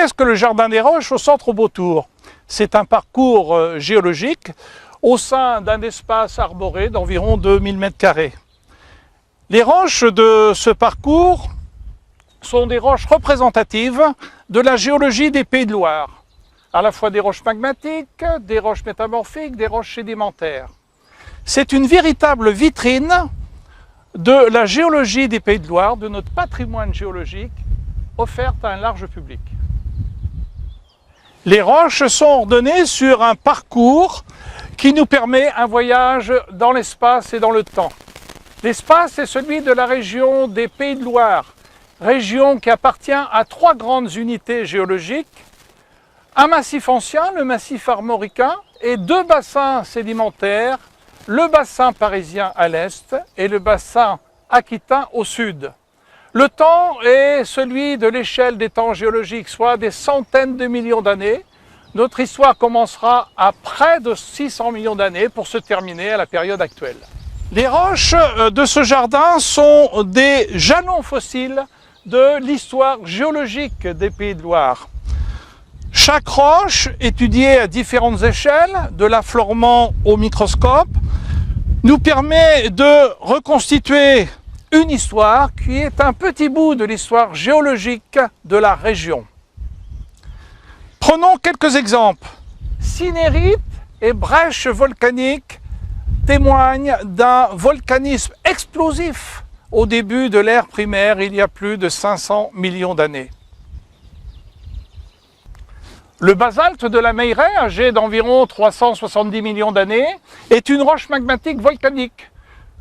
qu'est-ce que le Jardin des Roches au Centre Beautour? C'est un parcours géologique au sein d'un espace arboré d'environ 2000 m². Les roches de ce parcours sont des roches représentatives de la géologie des Pays de Loire, à la fois des roches magmatiques, des roches métamorphiques, des roches sédimentaires. C'est une véritable vitrine de la géologie des Pays de Loire, de notre patrimoine géologique, offerte à un large public. Les roches sont ordonnées sur un parcours qui nous permet un voyage dans l'espace et dans le temps. L'espace est celui de la région des Pays de Loire, région qui appartient à 3 grandes unités géologiques, un massif ancien, le massif armoricain, et 2 bassins sédimentaires, le bassin parisien à l'est et le bassin aquitain au sud. Le temps est celui de l'échelle des temps géologiques, soit des centaines de millions d'années. Notre histoire commencera à près de 600 millions d'années pour se terminer à la période actuelle. Les roches de ce jardin sont des jalons fossiles de l'histoire géologique des Pays de Loire. Chaque roche, étudiée à différentes échelles, de l'affleurement au microscope, nous permet de reconstituer une histoire qui est un petit bout de l'histoire géologique de la région. Prenons quelques exemples. Synérites et brèches volcaniques témoignent d'un volcanisme explosif au début de l'ère primaire, il y a plus de 500 millions d'années. Le basalte de la Meilleraie, âgé d'environ 370 millions d'années, est une roche magmatique volcanique,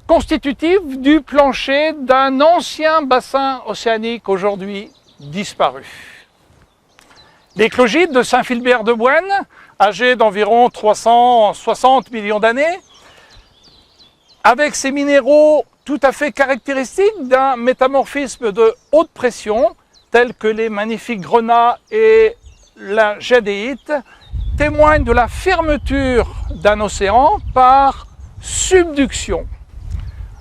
constitutive du plancher d'un ancien bassin océanique aujourd'hui disparu. L'éclogite de Saint-Philbert-de-Bouenne, âgé d'environ 360 millions d'années, avec ses minéraux tout à fait caractéristiques d'un métamorphisme de haute pression, tels que les magnifiques grenats et la jadéite, témoigne de la fermeture d'un océan par subduction.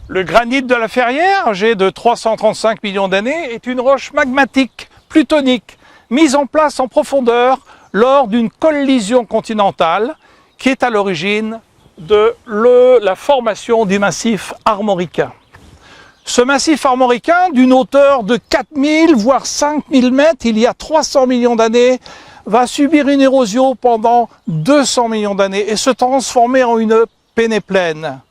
Le granit de la Ferrière, âgé de 335 millions d'années, est une roche magmatique, plutonique, mise en place en profondeur lors d'une collision continentale qui est à l'origine de la formation du massif armoricain. Ce massif armoricain, d'une hauteur de 4000 voire 5000 mètres, il y a 300 millions d'années, va subir une érosion pendant 200 millions d'années et se transformer en une pénéplaine.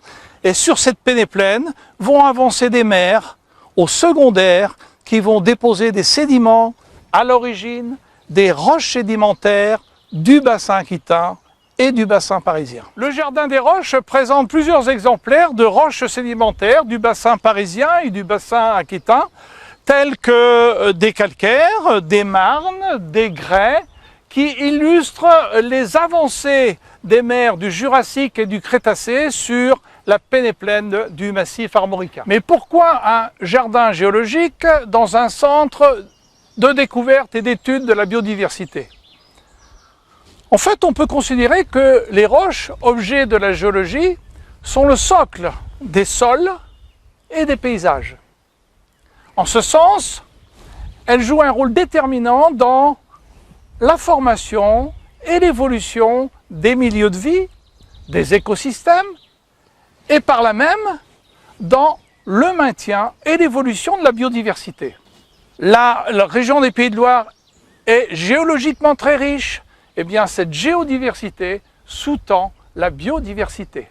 Et sur cette pénéplaine vont avancer des mers au secondaire qui vont déposer des sédiments à l'origine des roches sédimentaires du bassin aquitain et du bassin parisien. Le Jardin des Roches présente plusieurs exemplaires de roches sédimentaires du bassin parisien et du bassin aquitain, tels que des calcaires, des marnes, des grès, qui illustrent les avancées des mers du Jurassique et du Crétacé sur la pénéplaine du massif armoricain. Mais pourquoi un jardin géologique dans un centre de découverte et d'étude de la biodiversité? En fait, on peut considérer que les roches, objets de la géologie, sont le socle des sols et des paysages. En ce sens, elles jouent un rôle déterminant dans la formation et l'évolution des milieux de vie, des écosystèmes, et par là même dans le maintien et l'évolution de la biodiversité. La région des Pays de Loire est géologiquement très riche, et bien cette géodiversité sous-tend la biodiversité.